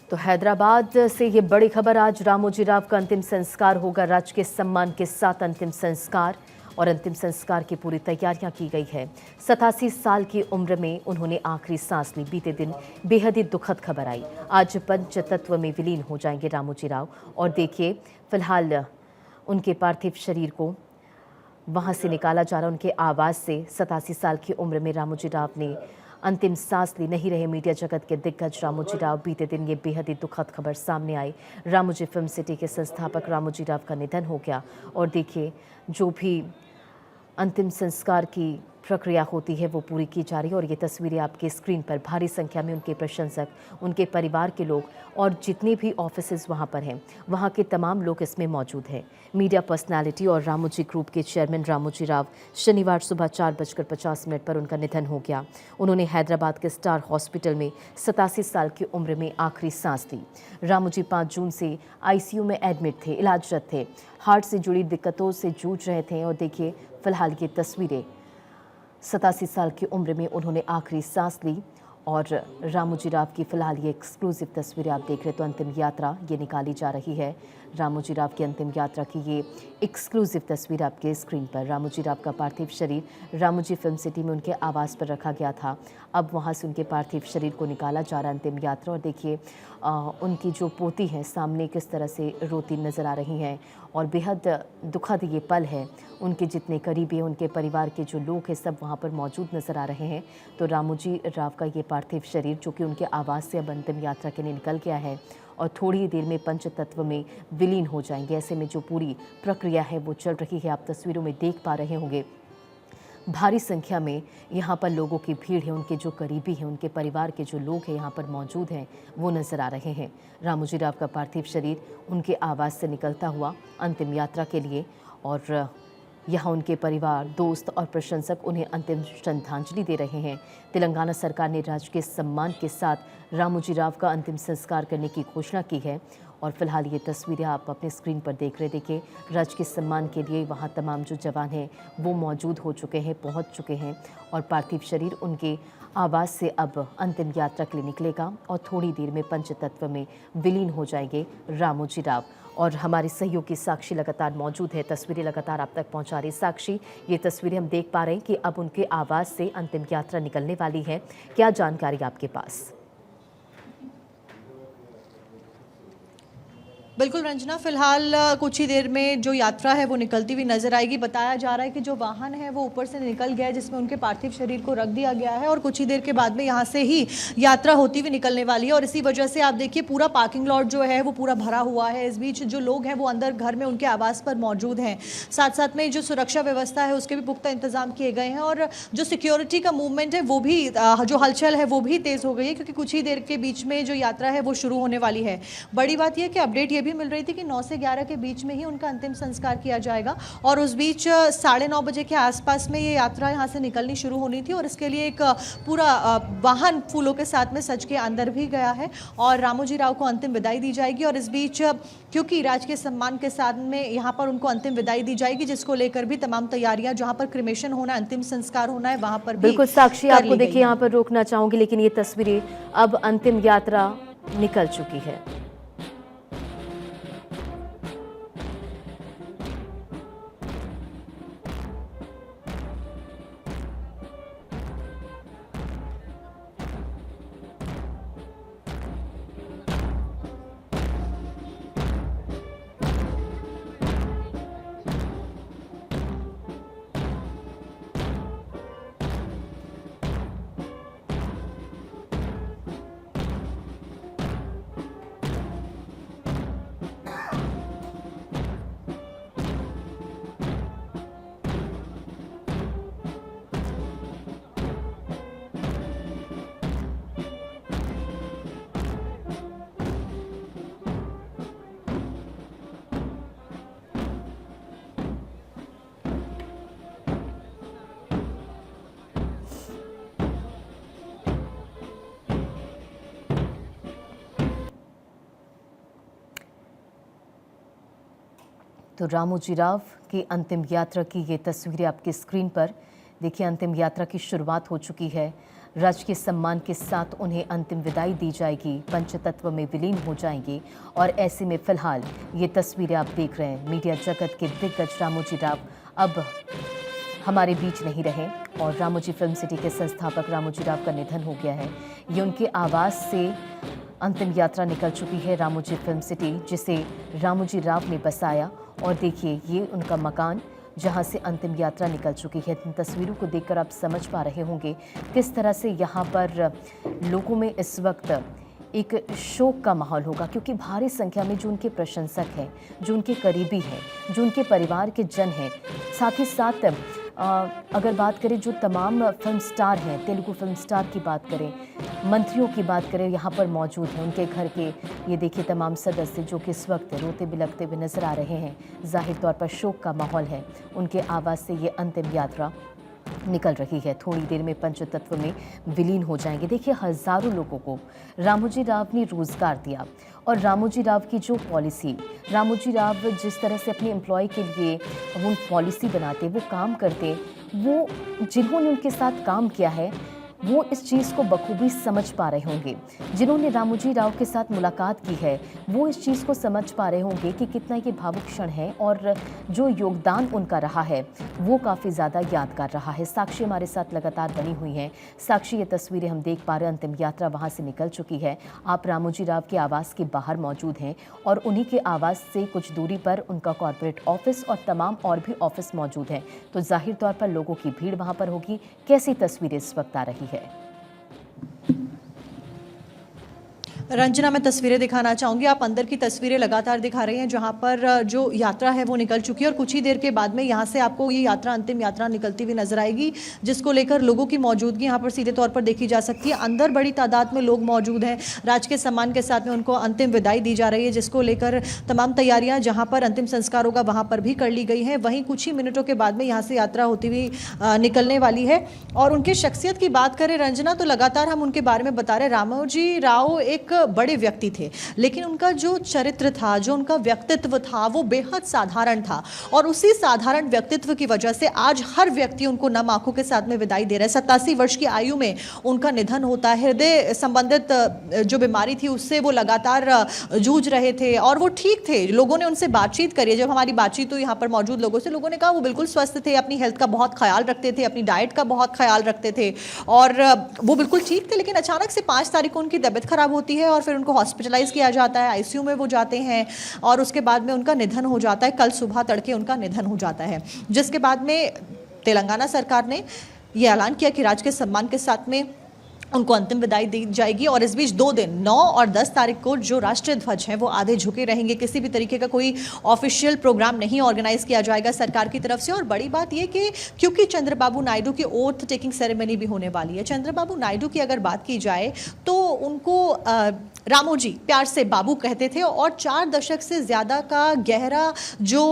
तो हैदराबाद से ये बड़ी खबर, आज रामोजी राव का अंतिम संस्कार होगा। राजकीय सम्मान के साथ अंतिम संस्कार और अंतिम संस्कार की पूरी तैयारियां की गई है। 87 साल की उम्र में उन्होंने आखिरी सांस ली। बीते दिन बेहद ही दुखद खबर आई। आज पंचतत्व में विलीन हो जाएंगे रामोजी राव। और देखिए, फिलहाल उनके पार्थिव शरीर को वहां से निकाला जा रहा। उनके आवास से 87 साल की उम्र में रामोजी राव ने अंतिम सांस ली। नहीं रहे मीडिया जगत के दिग्गज रामोजी राव। बीते दिन ये बेहद ही दुखद खबर सामने आई। रामोजी फिल्म सिटी के संस्थापक रामोजी राव का निधन हो गया। और देखिए, जो भी अंतिम संस्कार की प्रक्रिया होती है वो पूरी की जा रही है। और ये तस्वीरें आपके स्क्रीन पर, भारी संख्या में उनके प्रशंसक, उनके परिवार के लोग और जितने भी ऑफिसेज वहाँ पर हैं, वहाँ के तमाम लोग इसमें मौजूद हैं। मीडिया पर्सनालिटी और रामोजी ग्रुप के चेयरमैन रामोजी राव, शनिवार सुबह 4:50 पर उनका निधन हो गया। उन्होंने हैदराबाद के स्टार हॉस्पिटल में 87 साल की उम्र में आखिरी सांस ली। रामोजी 5 जून से ICU में एडमिट थे, इलाजरत थे, हार्ट से जुड़ी दिक्कतों से जूझ रहे थे। और देखिए, फिलहाल ये तस्वीरें, 87 साल की उम्र में उन्होंने आखिरी सांस ली। और रामोजी राव की फिलहाल ये एक्सक्लूसिव तस्वीरें आप देख रहे हैं। तो अंतिम यात्रा ये निकाली जा रही है। रामोजी राव की अंतिम यात्रा की ये एक्सक्लूसिव तस्वीर आपके स्क्रीन पर। रामोजी राव का पार्थिव शरीर रामोजी फिल्म सिटी में उनके आवास पर रखा गया था। अब वहाँ से उनके पार्थिव शरीर को निकाला जा रहा है, अंतिम यात्रा। और देखिए, उनकी जो पोती हैं सामने किस तरह से रोती नज़र आ रही हैं। और बेहद दुखद ये पल है। उनके जितने करीबी हैं, उनके परिवार के जो लोग हैं, सब वहाँ पर मौजूद नज़र आ रहे हैं। तो रामोजी राव का ये पार्थिव शरीर, जो कि उनके आवास से अब अंतिम यात्रा के लिए निकल गया है और थोड़ी ही देर में पंचतत्व में विलीन हो जाएंगे। ऐसे में जो पूरी प्रक्रिया है वो चल रही है। आप तस्वीरों में देख पा रहे होंगे, भारी संख्या में यहाँ पर लोगों की भीड़ है। उनके जो करीबी हैं, उनके परिवार के जो लोग हैं यहाँ पर मौजूद हैं, वो नज़र आ रहे हैं। रामोजी राव का पार्थिव शरीर उनके आवास से निकलता हुआ अंतिम यात्रा के लिए। और यहाँ उनके परिवार, दोस्त और प्रशंसक उन्हें अंतिम श्रद्धांजलि दे रहे हैं। तेलंगाना सरकार ने राजकीय सम्मान के साथ रामोजी राव का अंतिम संस्कार करने की घोषणा की है। और फिलहाल ये तस्वीरें आप अपने स्क्रीन पर देख रहे। देखिए, राजकीय सम्मान के लिए वहाँ तमाम जो जवान हैं वो मौजूद हो चुके हैं, पहुँच चुके हैं। और पार्थिव शरीर उनके आवास से अब अंतिम यात्रा के लिए निकलेगा और थोड़ी देर में पंचतत्व में विलीन हो जाएंगे रामोजी राव। और हमारे सहयोगी साक्षी लगातार मौजूद है, तस्वीरें लगातार आप तक पहुंचा रही। साक्षी, ये तस्वीरें हम देख पा रहे हैं कि अब उनके आवास से अंतिम यात्रा निकलने वाली है। क्या जानकारी आपके पास? बिल्कुल रंजना, फिलहाल कुछ ही देर में जो यात्रा है वो निकलती हुई नजर आएगी। बताया जा रहा है कि जो वाहन है वो ऊपर से निकल गया है, जिसमें उनके पार्थिव शरीर को रख दिया गया है। और कुछ ही देर के बाद में यहाँ से ही यात्रा होती हुई निकलने वाली है। और इसी वजह से आप देखिए, पूरा पार्किंग लॉट जो है वो पूरा भरा हुआ है। इस बीच जो लोग हैं वो अंदर घर में उनके आवास पर मौजूद हैं। साथ साथ में जो सुरक्षा व्यवस्था है उसके भी पुख्ता इंतजाम किए गए हैं। और जो सिक्योरिटी का मूवमेंट है वो भी, जो हलचल है वो भी तेज़ हो गई है, क्योंकि कुछ ही देर के बीच में जो यात्रा है वो शुरू होने वाली है। बड़ी बात यह कि अपडेट ये भी मिल रही थी कि 9 से 11 के बीच में ही उनका अंतिम संस्कार किया जाएगा। और उस बीच 9:30 बजे के आसपास में ये यात्रा यहाँ से निकलनी शुरू होनी थी। और इसके लिए एक पूरा वाहन फूलों के साथ में सज के अंदर भी गया है और रामोजी राव को अंतिम विदाई दी जाएगी। और इस बीच क्योंकि राजकीय सम्मान के साथ में यहाँ पर उनको अंतिम विदाई दी जाएगी, जिसको लेकर भी तमाम तैयारियां, जहाँ पर क्रिमेशन होना है, अंतिम संस्कार होना है, वहाँ पर भी बिल्कुल साक्षी, आपको देखिए यहाँ पर रोकना चाहूंगी, लेकिन ये तस्वीरें, अब अंतिम यात्रा निकल चुकी है। तो रामोजी राव की अंतिम यात्रा की ये तस्वीरें आपकी स्क्रीन पर। देखिए अंतिम यात्रा की शुरुआत हो चुकी है। राजकीय सम्मान के साथ उन्हें अंतिम विदाई दी जाएगी, पंचतत्व में विलीन हो जाएंगी। और ऐसे में फिलहाल ये तस्वीरें आप देख रहे हैं, मीडिया जगत के दिग्गज रामोजी राव अब हमारे बीच नहीं रहे और रामोजी फिल्म सिटी के संस्थापक रामोजी राव का निधन हो गया है। ये उनके आवास से अंतिम यात्रा निकल चुकी है, रामोजी फिल्म सिटी जिसे रामोजी राव ने बसाया। और देखिए ये उनका मकान जहां से अंतिम यात्रा निकल चुकी है। इन तस्वीरों को देखकर आप समझ पा रहे होंगे किस तरह से यहाँ पर लोगों में इस वक्त एक शोक का माहौल होगा, क्योंकि भारी संख्या में जो उनके प्रशंसक हैं, जो उनके करीबी हैं, जो उनके परिवार के जन हैं, साथ ही साथ अगर बात करें जो तमाम फिल्म स्टार हैं, तेलुगु फिल्म स्टार की बात करें, मंत्रियों की बात करें, यहाँ पर मौजूद हैं। उनके घर के ये देखिए तमाम सदस्य जो कि इस वक्त रोते बिलखते हुए नजर आ रहे हैं। जाहिर तौर पर शोक का माहौल है। उनके आवास से ये अंतिम यात्रा निकल रही है। थोड़ी देर में पंचतत्व में विलीन हो जाएंगे। देखिए हजारों लोगों को रामोजी राव ने रोजगार दिया और रामोजी राव की जो पॉलिसी, रामोजी राव जिस तरह से अपने एम्प्लॉय के लिए वो पॉलिसी बनाते, वो काम करते, वो जिन्होंने उनके साथ काम किया है वो इस चीज़ को बखूबी समझ पा रहे होंगे। जिन्होंने रामोजी राव के साथ मुलाकात की है वो इस चीज़ को समझ पा रहे होंगे कि कितना ये भावुक क्षण है और जो योगदान उनका रहा है वो काफ़ी ज़्यादा यादगार रहा है। साक्षी हमारे साथ लगातार बनी हुई हैं। साक्षी, ये तस्वीरें हम देख पा रहे हैं, अंतिम यात्रा वहाँ से निकल चुकी है। आप रामोजी राव के आवास के बाहर मौजूद हैं और उन्हीं के आवास से कुछ दूरी पर उनका कॉरपोरेट ऑफिस और तमाम और भी ऑफिस मौजूद हैं। तो जाहिर तौर पर लोगों की भीड़ वहाँ पर होगी। कैसी तस्वीरें इस वक्त आ रही है? रंजना, मैं तस्वीरें दिखाना चाहूँगी। आप अंदर की तस्वीरें लगातार दिखा रहे हैं जहाँ पर जो यात्रा है वो निकल चुकी है और कुछ ही देर के बाद में यहाँ से आपको ये यात्रा, अंतिम यात्रा निकलती हुई नजर आएगी, जिसको लेकर लोगों की मौजूदगी यहाँ पर सीधे तौर पर देखी जा सकती है। अंदर बड़ी तादाद में लोग मौजूद हैं। राजकीय सम्मान के साथ में उनको अंतिम विदाई दी जा रही है, जिसको लेकर तमाम तैयारियाँ जहाँ पर अंतिम संस्कार होगा वहाँ पर भी कर ली गई हैं। वहीं कुछ ही मिनटों के बाद में यहाँ से यात्रा होती हुई निकलने वाली है। और उनकी शख्सियत की बात करें रंजना, तो लगातार हम उनके बारे में बता रहे। रामोजी राव एक बड़े व्यक्ति थे, लेकिन उनका जो चरित्र था, जो उनका व्यक्तित्व था, वो बेहद साधारण था। और उसी साधारण व्यक्तित्व की वजह से आज हर व्यक्ति उनको नम आंखों के साथ में विदाई दे रहा है। 87 वर्ष की आयु में उनका निधन होता है। हृदय संबंधित जो बीमारी थी उससे वो लगातार जूझ रहे थे और वो ठीक थे। लोगों ने उनसे बातचीत करी। जब हमारी बातचीत हुई यहाँ पर मौजूद लोगों से, लोगों ने कहा वो बिल्कुल स्वस्थ थे, अपनी हेल्थ का बहुत ख्याल रखते थे, अपनी डाइट का बहुत ख्याल रखते थे और वो बिल्कुल ठीक थे। लेकिन अचानक से 5 तारीख को उनकी तबीयत खराब होती है और फिर उनको हॉस्पिटलाइज किया जाता है, आईसीयू में वो जाते हैं और उसके बाद में उनका निधन हो जाता है। कल सुबह तड़के उनका निधन हो जाता है, जिसके बाद में तेलंगाना सरकार ने यह ऐलान किया कि राजकीय सम्मान के साथ में उनको अंतिम विदाई दी जाएगी। और इस बीच 2 दिन 9 और 10 तारीख को जो राष्ट्रीय ध्वज है वो आधे झुके रहेंगे। किसी भी तरीके का कोई ऑफिशियल प्रोग्राम नहीं ऑर्गेनाइज किया जाएगा सरकार की तरफ से। और बड़ी बात यह कि क्योंकि चंद्रबाबू नायडू की ओथ टेकिंग सेरेमनी भी होने वाली है। चंद्रबाबू नायडू की अगर बात की जाए तो उनको रामोजी प्यार से बाबू कहते थे और 4 दशक से ज़्यादा का गहरा जो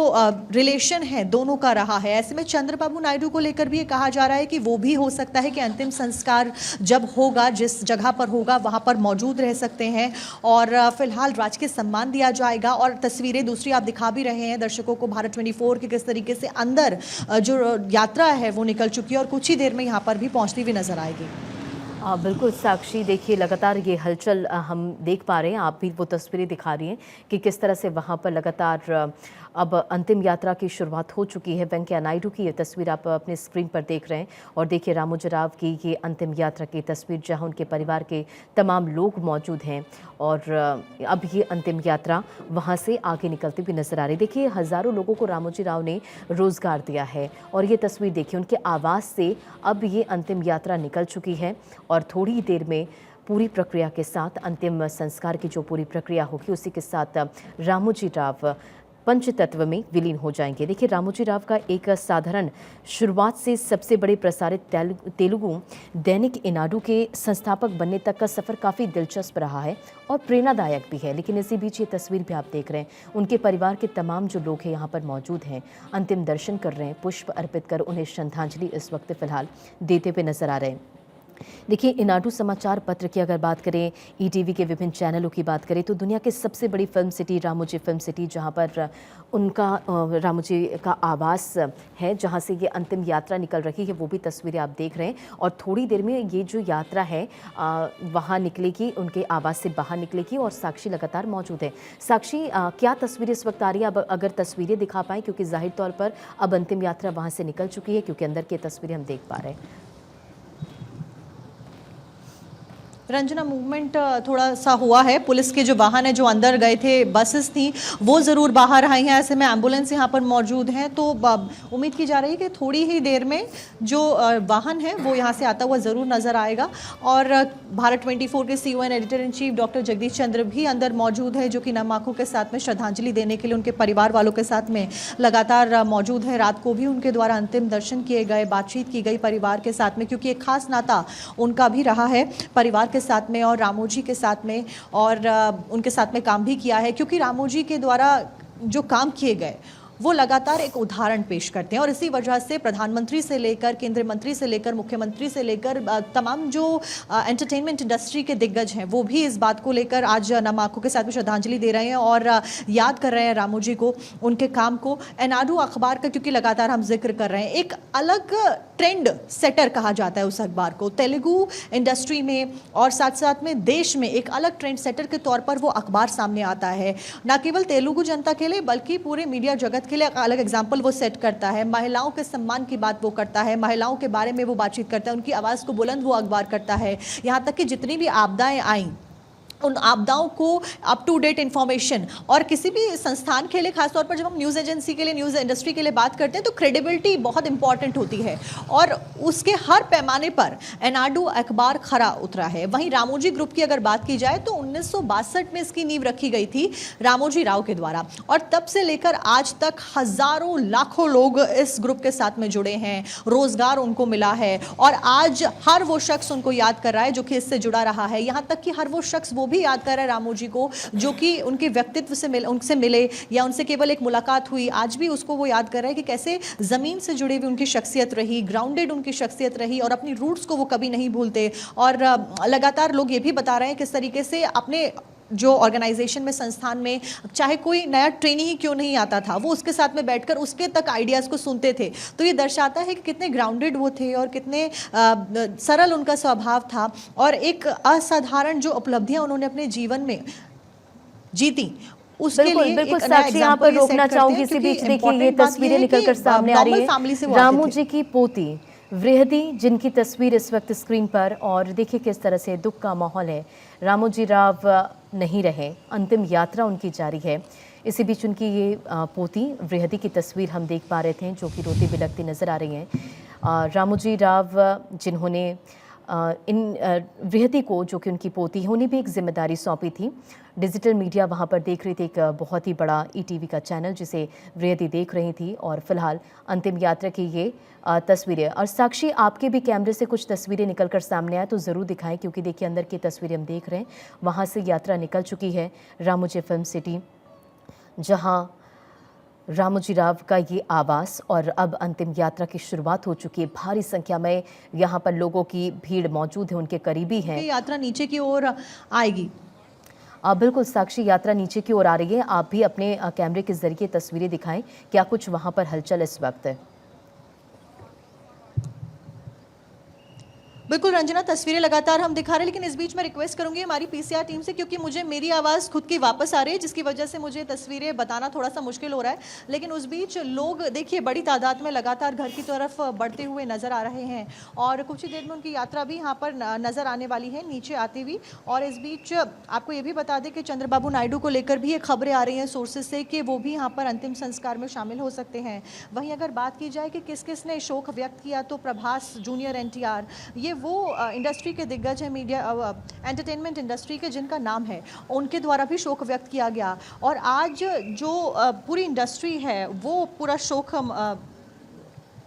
रिलेशन है दोनों का रहा है। ऐसे में चंद्रबाबू नायडू को लेकर भी ये कहा जा रहा है कि वो भी हो सकता है कि अंतिम संस्कार जब होगा, जिस जगह पर होगा वहाँ पर मौजूद रह सकते हैं। और फिलहाल राजकीय सम्मान दिया जाएगा। और तस्वीरें दूसरी आप दिखा भी रहे हैं दर्शकों को भारत 24 के किस तरीके से अंदर जो यात्रा है वो निकल चुकी है और कुछ ही देर में यहाँ पर भी पहुँचती हुई नजर आएगी। बिल्कुल साक्षी, देखिए लगातार ये हलचल हम देख पा रहे हैं। आप भी वो तस्वीरें दिखा रही हैं कि किस तरह से वहाँ पर लगातार अब अंतिम यात्रा की शुरुआत हो चुकी है। वेंकैया नायडू की ये तस्वीर आप अपने स्क्रीन पर देख रहे हैं और देखिए रामोजी राव की ये अंतिम यात्रा की तस्वीर जहाँ उनके परिवार के तमाम लोग मौजूद हैं और अब ये अंतिम यात्रा वहाँ से आगे निकलती हुई नजर आ रही। देखिए हज़ारों लोगों को रामोजी राव ने रोज़गार दिया है और ये तस्वीर देखिए उनके आवास से अब ये अंतिम यात्रा निकल चुकी है और थोड़ी देर में पूरी प्रक्रिया के साथ अंतिम संस्कार की जो पूरी प्रक्रिया होगी उसी के साथ रामोजी राव पंचतत्व में विलीन हो जाएंगे। देखिए रामोजी राव का एक साधारण शुरुआत से सबसे बड़े प्रसारित तेलुगु दैनिक ईनाडू के संस्थापक बनने तक का सफ़र काफ़ी दिलचस्प रहा है और प्रेरणादायक भी है। लेकिन इसी बीच ये तस्वीर भी आप देख रहे हैं, उनके परिवार के तमाम जो लोग हैं यहाँ पर मौजूद हैं, अंतिम दर्शन कर रहे हैं, पुष्प अर्पित कर उन्हें श्रद्धांजलि इस वक्त फ़िलहाल देते हुए नजर आ रहे हैं। देखिए, इनाडू समाचार पत्र की अगर बात करें, ईटीवी के विभिन्न चैनलों की बात करें, तो दुनिया की सबसे बड़ी film city Ramoji film city, जहां पर उनका रामोजी का आवास है, जहां से ये अंतिम यात्रा निकल रही है, वो भी तस्वीरें आप देख रहे हैं। और थोड़ी देर में ये जो यात्रा है वहाँ निकलेगी, उनके आवास से बाहर निकलेगी और साक्षी लगातार मौजूद है। साक्षी, क्या तस्वीरें इस वक्त आ रही है? अब अगर तस्वीरें दिखा पाएँ, क्योंकि जाहिर तौर पर अब अंतिम यात्रा वहाँ से निकल चुकी है, क्योंकि अंदर की तस्वीरें हम देख पा रहे हैं। रंजना, मूवमेंट थोड़ा सा हुआ है। पुलिस के जो वाहन है जो अंदर गए थे, बसेस थी, वो ज़रूर बाहर आई हैं। ऐसे में एम्बुलेंस यहाँ पर मौजूद हैं, तो उम्मीद की जा रही है कि थोड़ी ही देर में जो वाहन है वो यहाँ से आता हुआ ज़रूर नज़र आएगा। और भारत 24 के CEO and editor in chief doctor Jagdish Chandra भी अंदर मौजूद है, जो कि नम आंखों के साथ में श्रद्धांजलि देने के लिए उनके परिवार वालों के साथ में लगातार मौजूद है। रात को भी उनके द्वारा अंतिम दर्शन किए गए, बातचीत की गई परिवार के साथ में, क्योंकि एक खास नाता उनका भी रहा है परिवार के साथ में और रामोजी के साथ में, और उनके साथ में काम भी किया है, क्योंकि रामोजी के द्वारा जो काम किए गए वो लगातार एक उदाहरण पेश करते हैं। और इसी वजह से प्रधानमंत्री से लेकर केंद्रीय मंत्री से लेकर मुख्यमंत्री से लेकर तमाम जो एंटरटेनमेंट इंडस्ट्री के दिग्गज हैं, वो भी इस बात को लेकर आज नम आंखों के साथ में श्रद्धांजलि दे रहे हैं और याद कर रहे हैं रामोजी को, उनके काम को। एनाडू अखबार का क्योंकि लगातार हम जिक्र कर रहे हैं, एक अलग ट्रेंड सेटर कहा जाता है उस अखबार को, तेलुगु इंडस्ट्री में और साथ साथ में देश में एक अलग ट्रेंड सेटर के तौर पर वो अखबार सामने आता है। न केवल तेलुगु जनता के लिए बल्कि पूरे मीडिया जगत के लिए अलग एग्जाम्पल वो सेट करता है। महिलाओं के सम्मान की बात वो करता है, महिलाओं के बारे में वो बातचीत करता है, उनकी आवाज़ को बुलंद वो अखबार करता है। यहाँ तक कि जितनी भी आपदाएं आई, उन आपदाओं को अप टू डेट इन्फॉर्मेशन, और किसी भी संस्थान के लिए, खासतौर पर जब हम न्यूज़ एजेंसी के लिए, न्यूज़ इंडस्ट्री के लिए बात करते हैं, तो क्रेडिबिलिटी बहुत इंपॉर्टेंट होती है और उसके हर पैमाने पर एनाडू अखबार खरा उतरा है। वहीं रामोजी ग्रुप की अगर बात की जाए तो 1962 में इसकी नींव रखी गई थी रामोजी राव के द्वारा, और तब से लेकर आज तक हजारों लाखों लोग इस ग्रुप के साथ में जुड़े हैं, रोजगार उनको मिला है और आज हर वो शख्स उनको याद कर रहा है जो कि इससे जुड़ा रहा है। यहाँ तक कि हर वो शख्स वो भी याद कर रहा है रामोजी को जो कि उनके व्यक्तित्व से उनसे मिले या उनसे केवल एक मुलाकात हुई, आज भी उसको वो याद कर रहा है कि कैसे जमीन से जुड़ी हुई उनकी शख्सियत रही, ग्राउंडेड उनकी शख्सियत रही और अपनी रूट्स को वो कभी नहीं भूलते। और लगातार लोग ये भी बता रहे हैं किस तरीके से अपने जो ऑर्गेनाइजेशन में, संस्थान में, चाहे कोई नया ट्रेनी ही क्यों नहीं आता था, वो उसके साथ में बैठकर उसके तक आइडियाज़ को सुनते थे। तो ये दर्शाता है कि कितने ग्राउंडेड वो थे और कितने सरल उनका स्वभाव था और एक असाधारण जो उपलब्धियां उन्होंने अपने जीवन में जीती, उसके लिए बिल्कुल एक नया साक्षी, यहाँ पर एग्जाम्पल रोकना चाहूंगी। इसी बीच देखिए, ये तस्वीरें निकलकर सामने आ रही है रामोजी की पोती वृहदी, जिनकी तस्वीर इस वक्त स्क्रीन पर, और देखिए किस तरह से दुख का माहौल है। रामोजी राव नहीं रहे, अंतिम यात्रा उनकी जारी है। इसी बीच उनकी ये पोती वृहदी की तस्वीर हम देख पा रहे थे, जो कि रोती बिलखती नजर आ रही हैं। रामोजी राव जिन्होंने वृहदी को, जो कि उनकी पोती है, उन्हें भी एक जिम्मेदारी सौंपी थी। डिजिटल मीडिया वहां पर देख रही थी, एक बहुत ही बड़ा ईटीवी का चैनल जिसे वृहदी देख रही थी, और फिलहाल अंतिम यात्रा की ये तस्वीरें। और साक्षी, आपके भी कैमरे से कुछ तस्वीरें निकलकर सामने आए तो ज़रूर दिखाएं, क्योंकि देखिए अंदर की तस्वीरें हम देख रहे हैं, वहाँ से यात्रा निकल चुकी है रामोजी फिल्म सिटी, जहाँ रामोजी राव का ये आवास, और अब अंतिम यात्रा की शुरुआत हो चुकी है। भारी संख्या में यहाँ पर लोगों की भीड़ मौजूद है, उनके करीबी हैं। यात्रा नीचे की ओर आएगी। बिल्कुल साक्षी, यात्रा नीचे की ओर आ रही है। आप भी अपने कैमरे के जरिए तस्वीरें दिखाएं, क्या कुछ वहाँ पर हलचल इस वक्त है? बिल्कुल रंजना, तस्वीरें लगातार हम दिखा रहे हैं, लेकिन इस बीच मैं रिक्वेस्ट करूंगी हमारी पीसीआर टीम से, क्योंकि मुझे मेरी आवाज़ खुद की वापस आ रही है, जिसकी वजह से मुझे तस्वीरें बताना थोड़ा सा मुश्किल हो रहा है। लेकिन उस बीच लोग देखिए बड़ी तादाद में लगातार घर की तरफ बढ़ते हुए नज़र आ रहे हैं और कुछ ही देर में उनकी यात्रा भी यहाँ पर नज़र आने वाली है नीचे आती हुई। और इस बीच आपको ये भी बता दें कि चंद्रबाबू नायडू को लेकर भी ये खबरें आ रही हैं सोर्सेज से कि वो भी यहाँ पर अंतिम संस्कार में शामिल हो सकते हैं। वहीं अगर बात की जाए कि किस किस ने शोक व्यक्त किया, तो प्रभास जूनियर एनटीआर, ये वो इंडस्ट्री के दिग्गज है, मीडिया एंटरटेनमेंट इंडस्ट्री के, जिनका नाम है, उनके द्वारा भी शोक व्यक्त किया गया। और आज जो पूरी इंडस्ट्री है वो पूरा शोक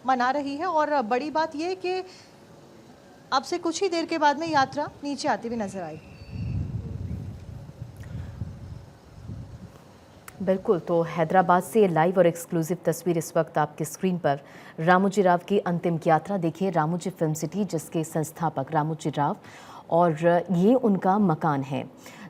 मना रही है। और बड़ी बात यह कि अब से कुछ ही देर के बाद में यात्रा नीचे आती हुई नजर आएगी। बिल्कुल, तो हैदराबाद से लाइव और एक्सक्लूसिव तस्वीर इस वक्त आपकी स्क्रीन पर। रामोजी राव की अंतिम यात्रा देखिए, रामोजी फिल्म सिटी जिसके संस्थापक रामोजी राव, और ये उनका मकान है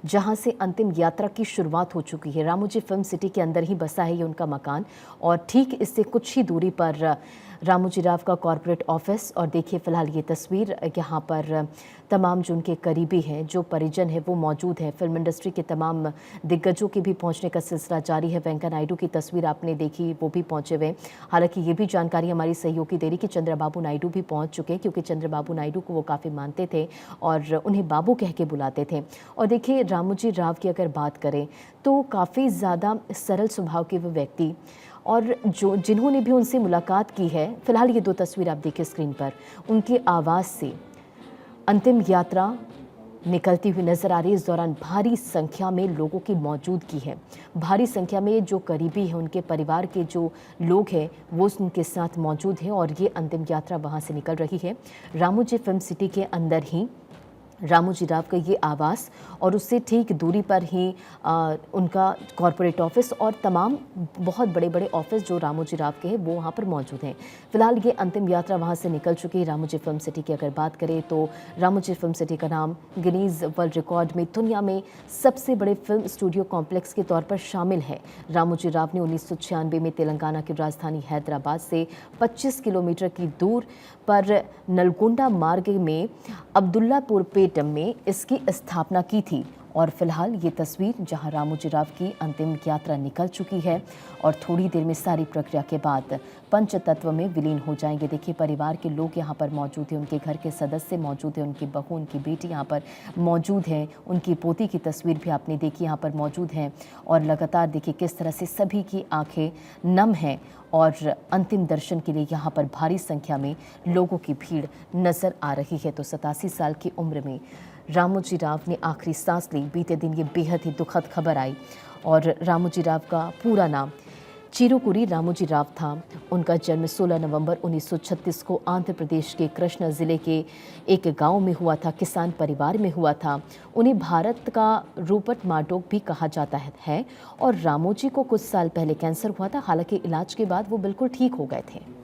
जहां से अंतिम यात्रा की शुरुआत हो चुकी है। रामोजी फिल्म सिटी के अंदर ही बसा है ये उनका मकान, और ठीक इससे कुछ ही दूरी पर रामोजी राव का कॉरपोरेट ऑफिस। और देखिए फिलहाल ये तस्वीर, यहाँ पर तमाम जो उनके करीबी हैं, जो परिजन हैं, वो मौजूद हैं। फिल्म इंडस्ट्री के तमाम दिग्गजों के भी पहुंचने का सिलसिला जारी है। वेंकैया नायडू की तस्वीर आपने देखी, वो भी पहुंचे हुए। हालांकि ये भी जानकारी हमारी सहयोगी दे रही कि चंद्रबाबू नायडू भी पहुंच चुके हैं, क्योंकि चंद्रबाबू नायडू को वो काफ़ी मानते थे और उन्हें बाबू कह के बुलाते थे। और देखिए रामोजी राव की अगर बात करें तो काफ़ी ज़्यादा सरल स्वभाव के वो व्यक्ति, और जिन्होंने भी उनसे मुलाकात की है, फिलहाल ये 2 तस्वीर आप देखिए स्क्रीन पर, उनके आवाज़ से अंतिम यात्रा निकलती हुई नजर आ रही है। इस दौरान भारी संख्या में लोगों की मौजूदगी है। भारी संख्या में जो करीबी हैं, उनके परिवार के जो लोग हैं, वो उनके साथ मौजूद हैं, और ये अंतिम यात्रा वहाँ से निकल रही है। रामोजी फिल्म सिटी के अंदर ही रामोजी राव का ये आवास, और उससे ठीक दूरी पर ही उनका कॉरपोरेट ऑफिस और तमाम बहुत बड़े बड़े ऑफिस जो रामोजी राव के हैं वो वहाँ पर मौजूद हैं। फिलहाल ये अंतिम यात्रा वहाँ से निकल चुकी है। रामोजी फिल्म सिटी की अगर बात करें तो रामोजी फिल्म सिटी का नाम गिनीज वर्ल्ड रिकॉर्ड में दुनिया में सबसे बड़े फिल्म स्टूडियो कॉम्प्लेक्स के तौर पर शामिल है। रामोजी राव ने 1996 में तेलंगाना की राजधानी हैदराबाद से 25 किलोमीटर की दूर पर नलगोंडा मार्ग में अब्दुल्लापुर पेट में इसकी स्थापना की थी। और फिलहाल ये तस्वीर जहां रामोजी राव की अंतिम यात्रा निकल चुकी है, और थोड़ी देर में सारी प्रक्रिया के बाद पंचतत्व में विलीन हो जाएंगे। देखिए परिवार के लोग यहाँ पर मौजूद हैं, उनके घर के सदस्य मौजूद हैं, उनकी बहू, उनकी बेटी यहाँ पर मौजूद हैं, उनकी पोती की तस्वीर भी आपने देखी यहाँ पर मौजूद हैं। और लगातार देखिए किस तरह से सभी की आंखें नम हैं, और अंतिम दर्शन के लिए यहाँ पर भारी संख्या में लोगों की भीड़ नजर आ रही है। तो 87 साल की उम्र में रामोजी राव ने आखिरी सांस ली। बीते दिन ये बेहद ही दुखद खबर आई, और रामोजी राव का पूरा नाम चिरुकुरी रामोजी राव था। उनका जन्म 16 नवंबर 1936 को आंध्र प्रदेश के कृष्णा जिले के एक गांव में हुआ था, किसान परिवार में हुआ था। उन्हें भारत का रूपर्ट मार्डोक भी कहा जाता है, और रामोजी को कुछ साल पहले कैंसर हुआ था। हालांकि इलाज के बाद वो बिल्कुल ठीक हो गए थे।